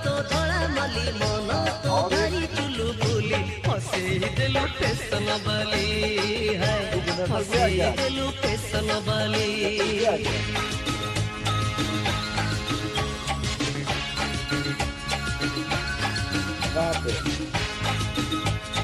तो धड़ा मली मन तो भारी चुलु बुली हसे दिलु फैशन वाली है हसे दिलु फैशन वाली कहाँ पे